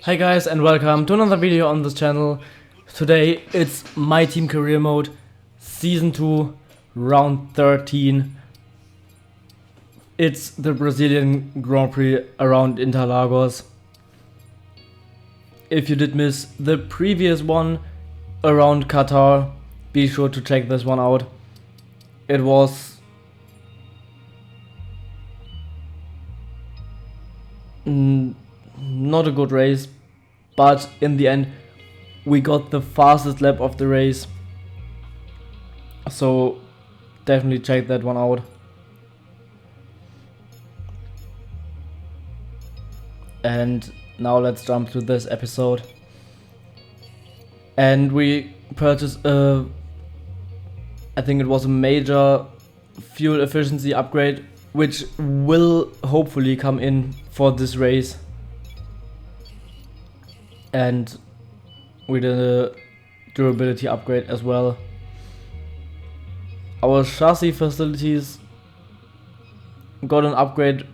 Hi guys and welcome to another video on this channel. Today it's My Team Career Mode Season 2 Round 13. It's the Brazilian Grand Prix around Interlagos. If you did miss the previous one around Qatar, be sure to check this one out. It was not a good race, but in the end we got the fastest lap of the race, so definitely check that one out. And now let's jump to this episode. And we purchased I think it was a major fuel efficiency upgrade, which will hopefully come in for this race. And we did a durability upgrade as well. Our chassis facilities got an upgrade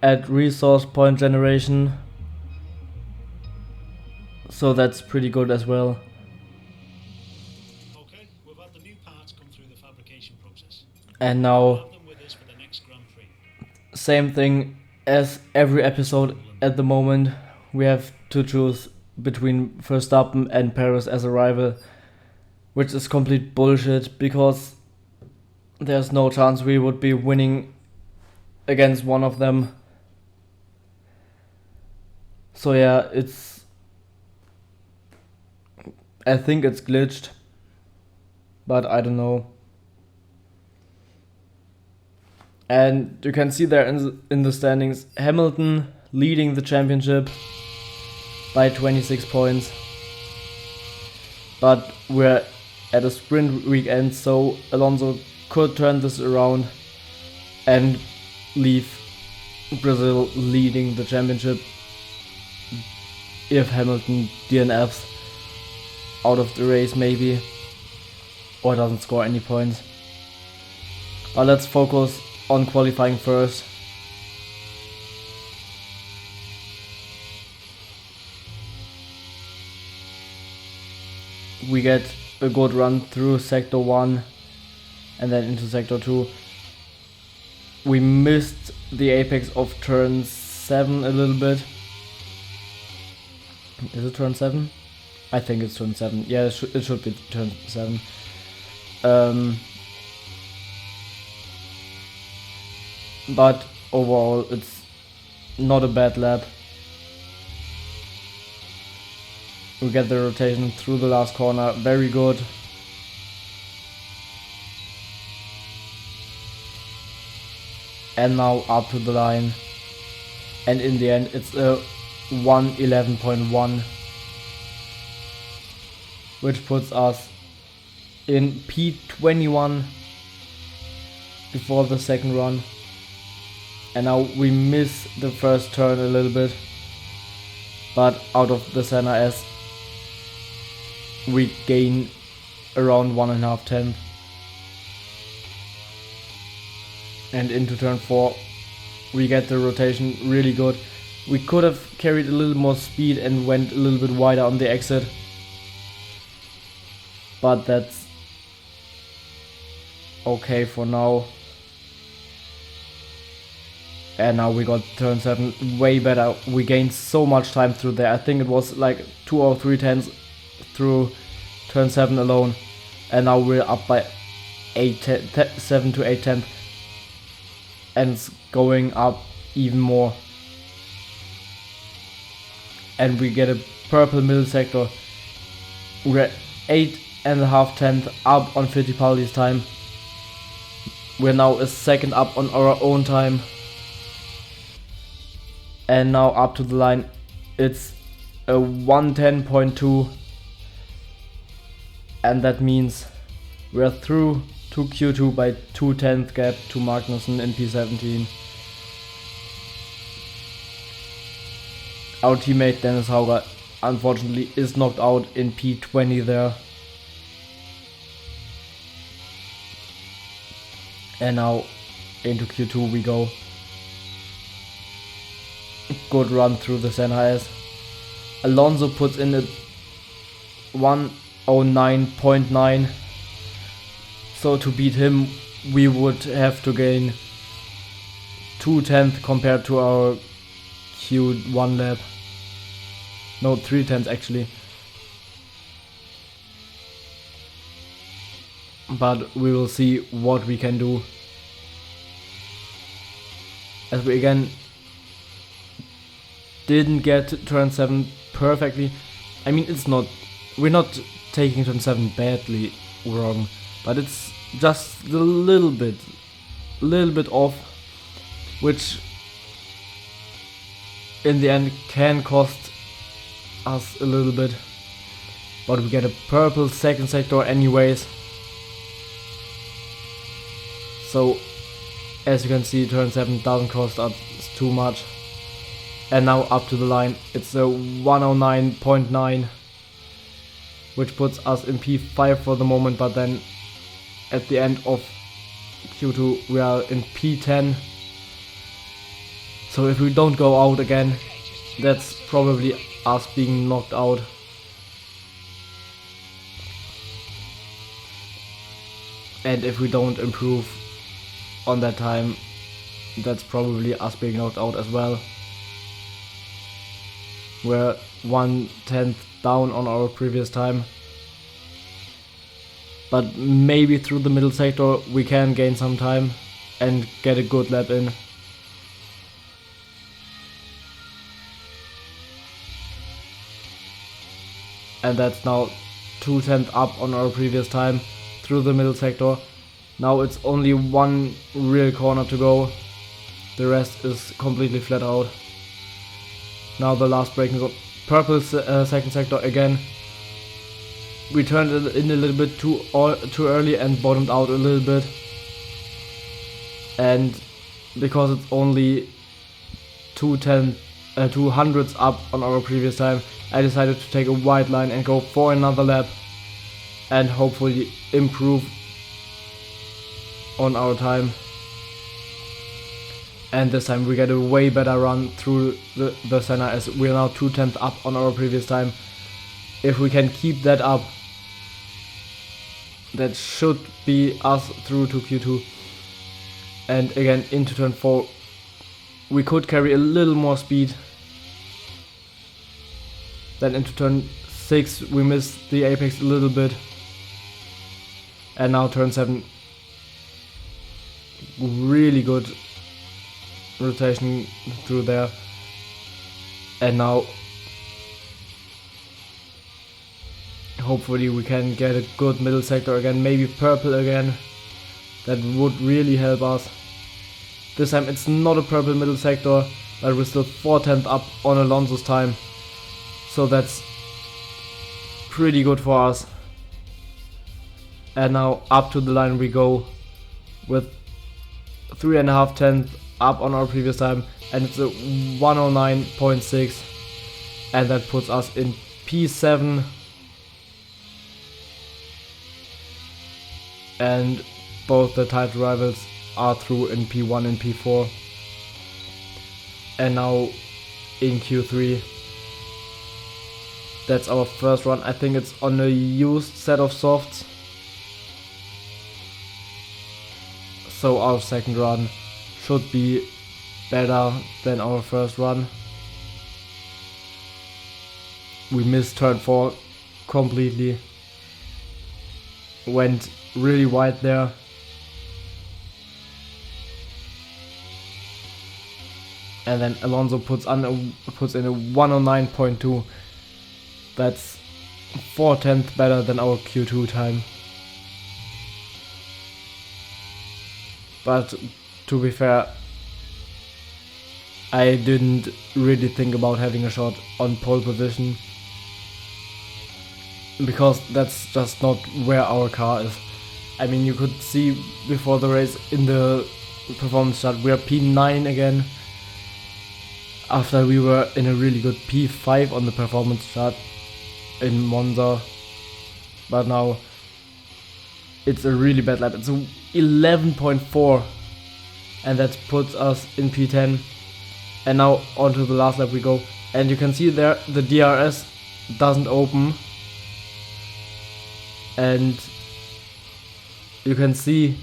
at resource point generation, so that's pretty good as well. Okay, we've had the new parts come through the fabrication process. And now, We'll have them with us for the next Grand Prix. same thing as every episode at the moment, we have to choose between Verstappen and Perez as a rival, which is complete bullshit because there's no chance we would be winning against one of them. So yeah, I think it's glitched, but I don't know. And you can see there in the standings, Hamilton leading the championship by 26 points. But we're at a sprint weekend, so Alonso could turn this around and leave Brazil leading the championship if Hamilton DNFs out of the race maybe, or doesn't score any points. But let's focus on qualifying first. We get a good run through sector 1 and then into sector 2. We missed the apex of turn 7 a little bit. Is it turn 7? I think it's turn 7. Yeah, it should be turn 7. But overall it's not a bad lap. We get the rotation through the last corner, very good. And now up to the line. And in the end it's a 1:11.1, which puts us in P21 before the second run. And now we miss the first turn a little bit, but out of the Senna S we gain around 1.5 tenths. And into turn 4 we get the rotation really good. We could have carried a little more speed and went a little bit wider on the exit, but that's okay for now. And now we got turn 7 way better. We gained so much time through there. I think it was like 2 or 3 tenths through turn 7 alone. And now we're up by 7 to 8 tenths. And it's going up even more. And we get a purple middle sector. We're 8.5 tenths up on Fittipaldi's time. We're now a second up on our own time. And now up to the line, it's a 1:10.2, and that means we're through to Q2 by 2 tenths gap to Magnussen in P17. Our teammate Dennis Hauger unfortunately is knocked out in P20 there. And now into Q2 we go. Good run through the Senna S. Alonso puts in a 109.9. So to beat him, we would have to gain 2/10 compared to our Q1 lap. No, 3/10 actually. But we will see what we can do. As we again didn't get to turn 7 perfectly. I mean, we're not taking turn 7 badly wrong, but it's just a little bit off, which in the end can cost us a little bit. But we get a purple second sector anyways. So as you can see, turn 7 doesn't cost us too much. And now up to the line, it's a 109.9, which puts us in P5 for the moment, but then at the end of Q2 we are in P10. So if we don't go out again, that's probably us being knocked out. And if we don't improve on that time, that's probably us being knocked out as well. We're 1/10 down on our previous time. But maybe through the middle sector we can gain some time and get a good lap in. And that's now 2/10 up on our previous time through the middle sector. Now it's only one real corner to go. The rest is completely flat out. Now the last braking zone. Purple second sector again. We turned it in a little bit too early and bottomed out a little bit. And because it's only 200s up on our previous time, I decided to take a wide line and go for another lap and hopefully improve on our time. And this time we get a way better run through the center, as we're now 2/10 up on our previous time. If we can keep that up, that should be us through to Q2. And again into turn 4 we could carry a little more speed. Then into turn 6 we missed the apex a little bit. And now turn 7, really good rotation through there. And now hopefully we can get a good middle sector again, maybe purple again. That would really help us. This time it's not a purple middle sector, but we're still 4/10 up on Alonso's time. So that's pretty good for us. And now up to the line we go with 3.5 up on our previous time, and it's a 109.6, and that puts us in P7. And both the title rivals are through in P1 and P4. And now in Q3, that's our first run. I think it's on a used set of softs. So our second run should be better than our first run. We missed turn 4 completely. Went really wide there. And then Alonso puts in a 109.2. That's 4/10 better than our Q2 time. But to be fair, I didn't really think about having a shot on pole position, because that's just not where our car is. I mean, you could see before the race in the performance chart we are P9 again, after we were in a really good P5 on the performance chart in Monza. But now it's a really bad lap. It's a 11.4, and that puts us in P10. And now onto the last lap we go. and you can see there the DRS doesn't open, and you can see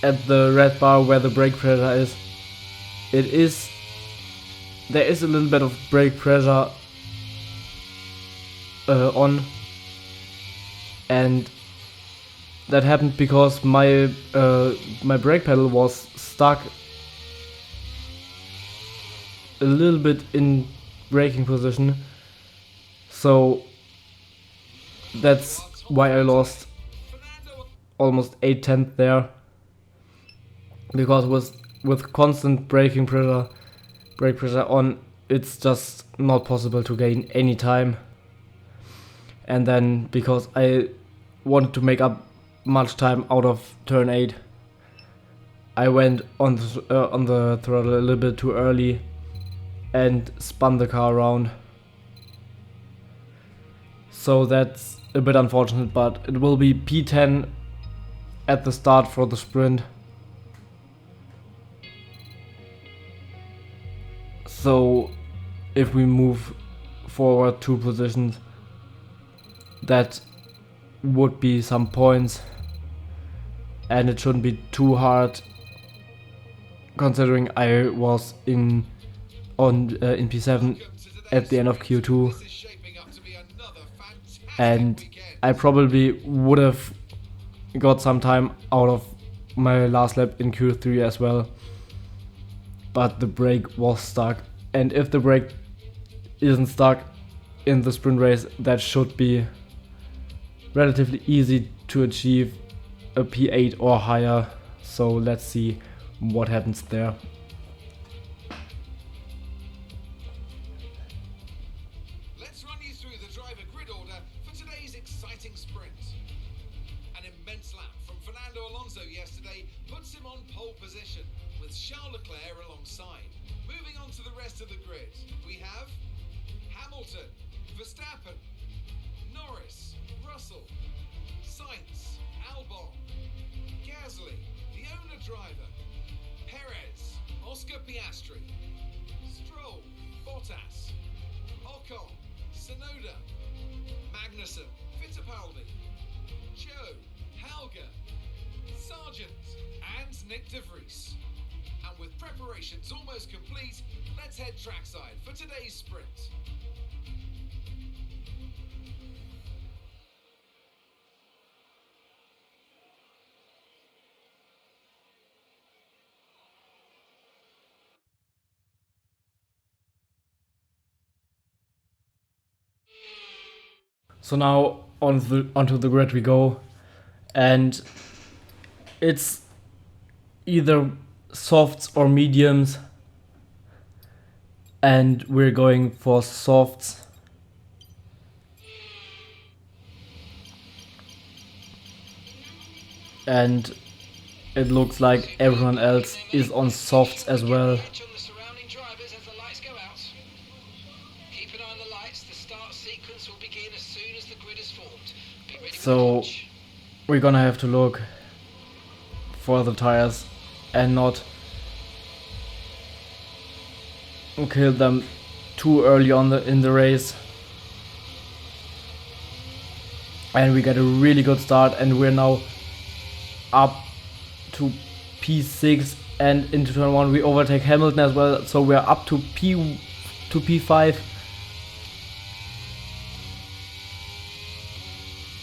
at the red bar where the brake pressure is, there is a little bit of brake pressure on, and that happened because my brake pedal was stuck a little bit in braking position, so that's why I lost almost 8/10 there, because with constant brake pressure on, it's just not possible to gain any time. And then because I wanted to make up much time out of turn 8, I went on the throttle a little bit too early and spun the car around. So that's a bit unfortunate, but it will be P10 at the start for the sprint. So if we move forward 2 positions, that would be some points, and it shouldn't be too hard considering I was in P7 at the end of Q2, and I probably would have got some time out of my last lap in Q3 as well, but the brake was stuck, and if the brake isn't stuck in the sprint race, that should be relatively easy to achieve a P8 or higher. So let's see what happens there. Let's run you through the driver grid order for today's exciting sprint. An immense lap from Fernando Alonso yesterday puts him on pole position, with Charles Leclerc alongside. Moving on to the rest of the grid, we have Hamilton, Verstappen, Norris, Russell, Sainz, Albon, Gasly, the owner driver, Perez, Oscar Piastri, Stroll, Bottas, Ocon, Tsunoda, Magnussen, Fittipaldi, Joe, Helga, Sargent, and Nick de Vries. And with preparations almost complete, let's head trackside for today's sprint. So now onto the grid we go, and it's either softs or mediums, and we're going for softs. And it looks like everyone else is on softs as well. So we're gonna have to look for the tires and not kill them too early on in the race. And we get a really good start, and we're now up to P6, and into turn 1 we overtake Hamilton as well, so we're up to P5.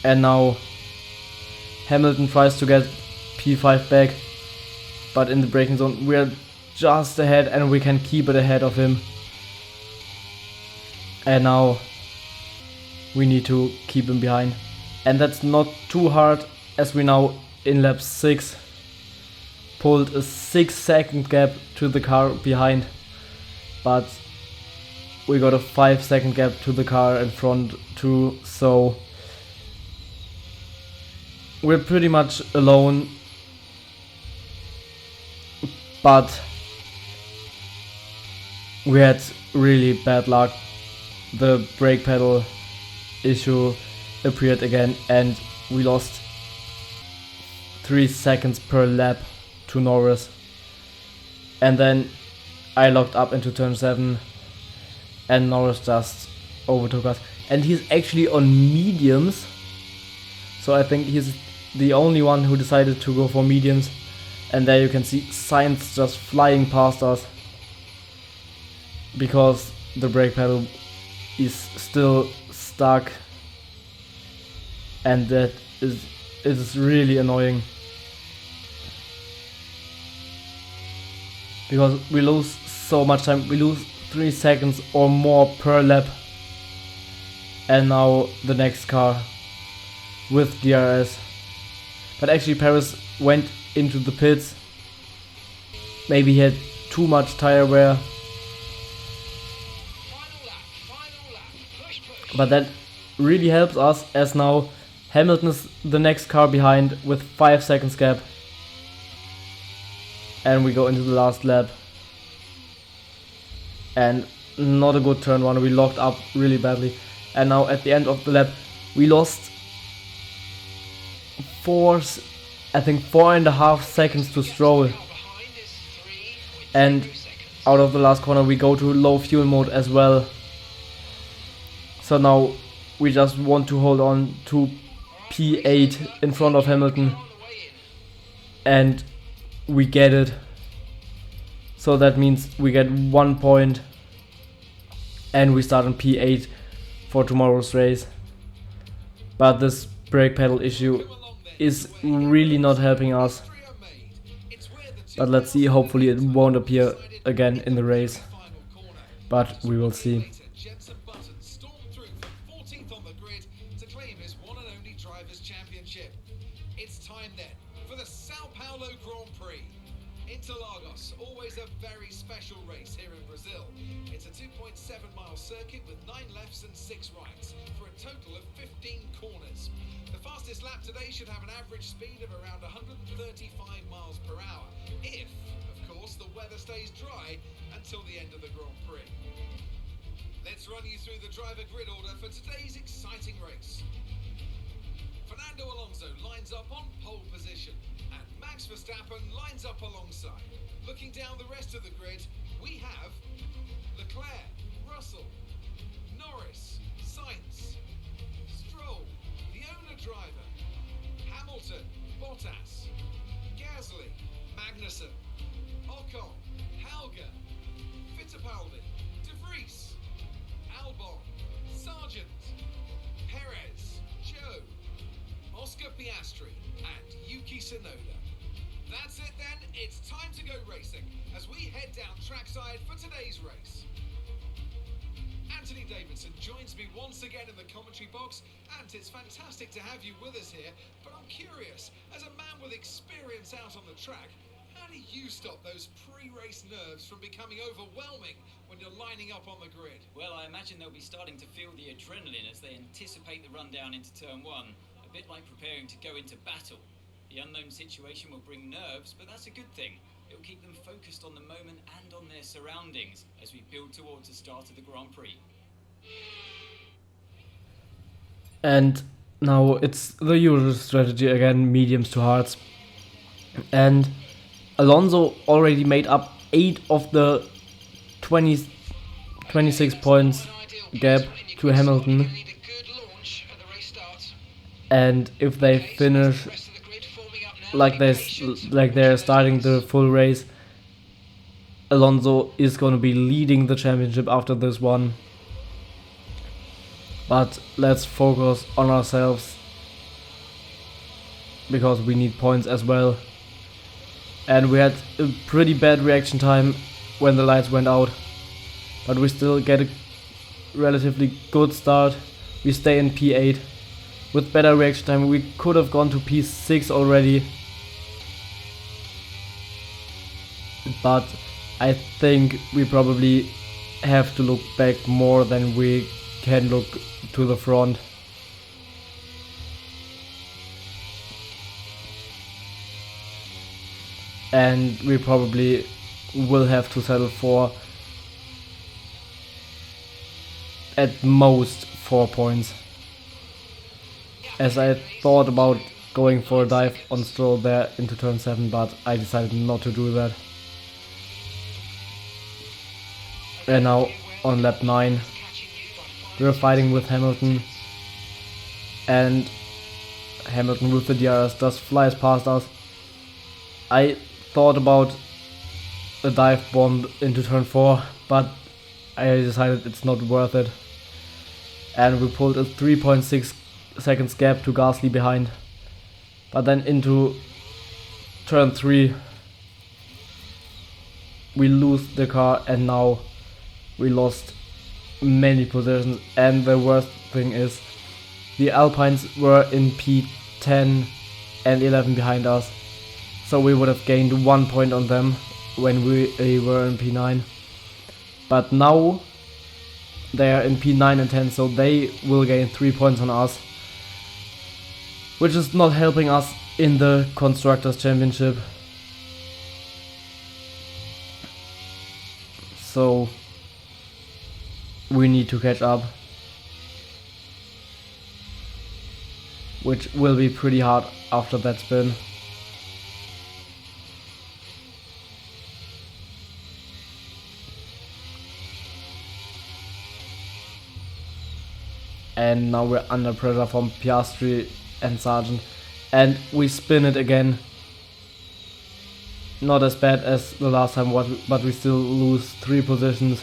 And now Hamilton tries to get P5 back, but in the braking zone we're just ahead, and we can keep it ahead of him. And now we need to keep him behind, and that's not too hard, as we now in lap 6 pulled a 6-second gap to the car behind, but we got a 5-second gap to the car in front too, so we're pretty much alone. But we had really bad luck. The brake pedal issue appeared again, and we lost 3 seconds per lap to Norris. And then I locked up into turn 7 and Norris just overtook us. And he's actually on mediums, so I think he's the only one who decided to go for mediums. And there you can see Sainz just flying past us because the brake pedal is still stuck, and that is really annoying because we lose so much time. We lose 3 seconds or more per lap, and now the next car with DRS. But actually Paris went into the pits. Maybe he had too much tire wear, but that really helps us, as now Hamilton is the next car behind with 5 seconds gap. And we go into the last lap. And not a good turn 1, we locked up really badly. And now at the end of the lap, we lost 4.5 seconds to Stroll. And out of the last corner we go to low fuel mode as well. So now we just want to hold on to P8 in front of Hamilton, and we get it. So that means we get 1 point and we start on P8 for tomorrow's race. But this brake pedal issue is really not helping us. But let's see, hopefully it won't appear again in the race. But we will see. It's time then for the Sao Paulo Grand Prix. Interlagos, always a very special race here in Brazil. It's a 2.7-mile circuit with 9 lefts and 6 rights for a total of 15 corners. The fastest lap today should have an average speed of around 135 miles per hour, if, of course, the weather stays dry until the end of the Grand Prix. Let's run you through the driver grid order for today's exciting race. Fernando Alonso lines up on pole position, and Max Verstappen lines up alongside. Looking down the rest of the grid, we have Leclerc, Russell, Norris, Sainz, Stroll, the owner driver, Hamilton, Bottas, Gasly, Magnussen, Ocon, Helga, Fittipaldi, De Vries, Albon, Sargent, Perez, Joe, Oscar Piastri and Yuki Tsunoda. That's it then, it's time to go racing as we head down trackside for today's race. Anthony Davidson joins me once again in the commentary box, and it's fantastic to have you with us here, but I'm curious, as a man with experience out on the track, how do you stop those pre-race nerves from becoming overwhelming when you're lining up on the grid? Well, I imagine they'll be starting to feel the adrenaline as they anticipate the run down into turn 1. A bit like preparing to go into battle. The unknown situation will bring nerves, but that's a good thing. It'll keep them focused on the moment and on their surroundings as we build towards the start of the Grand Prix. And now it's the usual strategy again, mediums to hards. And Alonso already made up 8 of the 26 points gap to Hamilton. And if they finish like they're starting the full race, Alonso is going to be leading the championship after this one. But let's focus on ourselves, because we need points as well. And we had a pretty bad reaction time when the lights went out, but we still get a relatively good start. We stay in P8. With better reaction time we could have gone to P6 already, but I think we probably have to look back more than we can look to the front. And we probably will have to settle for at most 4 points. As I thought about going for a dive on Stroll there into turn 7, but I decided not to do that. And now on lap 9, we're fighting with Hamilton, and Hamilton with the DRS just flies past us. I thought about a dive bomb into turn 4, but I decided it's not worth it. And we pulled a 3.6 seconds gap to Gasly behind. But then into turn 3, we lose the car, and now we lost many positions. And the worst thing is, the Alpines were in P10 and 11 behind us, so we would have gained 1 point on them when we were in P9. But now they are in P9 and 10, so they will gain 3 points on us, which is not helping us in the Constructors' Championship. So we need to catch up, which will be pretty hard after that spin. And now we're under pressure from Piastri and Sargent, and we spin it again. Not as bad as the last time, but we still lose 3 positions.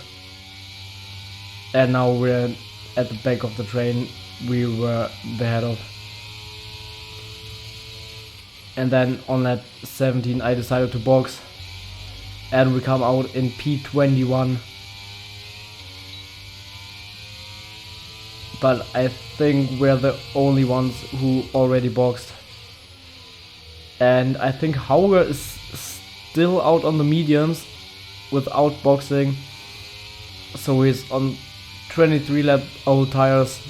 And now we're at the back of the train we were the head of. And then on lap 17 I decided to box, and we come out in P21. But I think we're the only ones who already boxed. And I think Hauger is still out on the mediums without boxing, so he's on 23 lap old tires.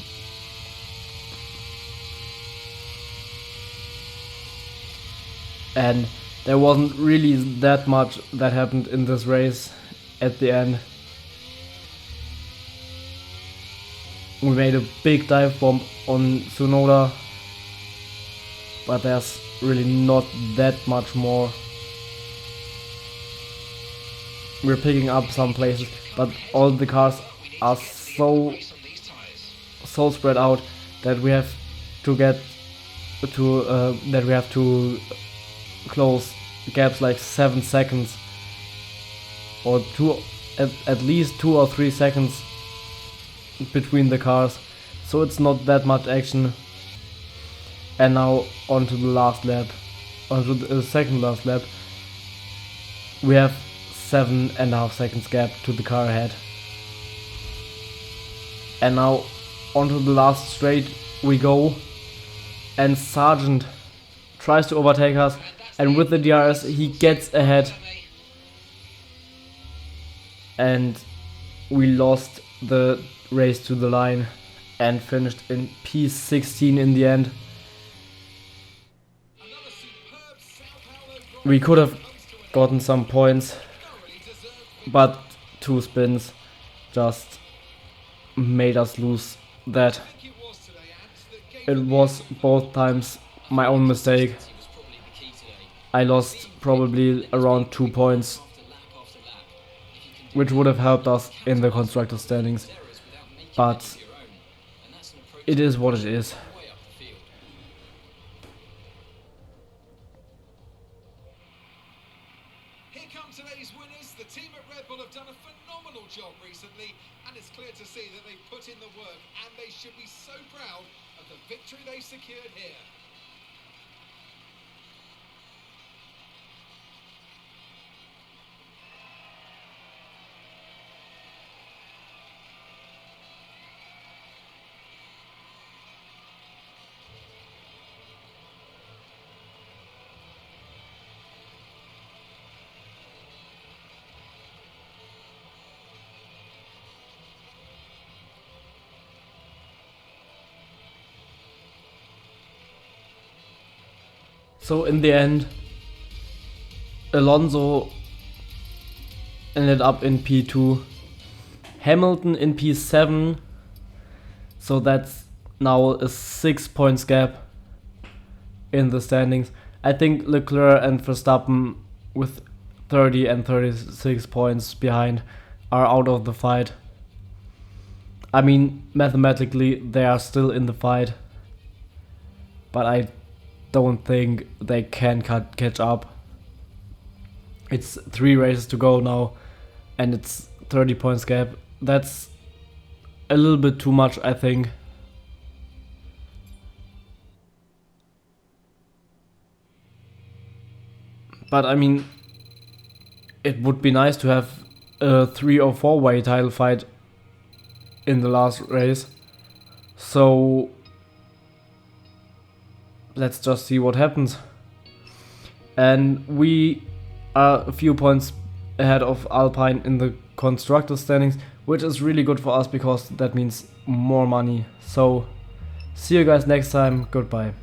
And there wasn't really that much that happened in this race at the end. We made a big dive bomb on Tsunoda, but there's really not that much more. We're picking up some places, but all the cars are so spread out that we have to get to close gaps like 7 seconds, or at least 2 or 3 seconds between the cars, so it's not that much action. And now onto the last lap, onto the second last lap, we have 7.5 seconds gap to the car ahead. And now onto the last straight we go, and Sargent tries to overtake us, and with the DRS he gets ahead, and we lost the race to the line and finished in P16 in the end. We could have gotten some points, but 2 spins just made us lose that. It was both times my own mistake. I lost probably around 2 points, which would have helped us in the constructor standings, but it is what it is. Here come today's winners. The team at Red Bull have done a phenomenal job recently, and it's clear to see that they've put in the work, and they should be so proud of the victory they secured here. So in the end, Alonso ended up in P2, Hamilton in P7, so that's now a 6 points gap in the standings. I think Leclerc and Verstappen with 30 and 36 points behind are out of the fight. I mean, mathematically they are still in the fight, but I don't think they can catch up. It's 3 races to go now, and it's 30 points gap. That's a little bit too much, I think. But I mean, it would be nice to have a 3 or 4 way title fight in the last race. So let's just see what happens. And we are a few points ahead of Alpine in the constructor standings, which is really good for us because that means more money. So see you guys next time. Goodbye.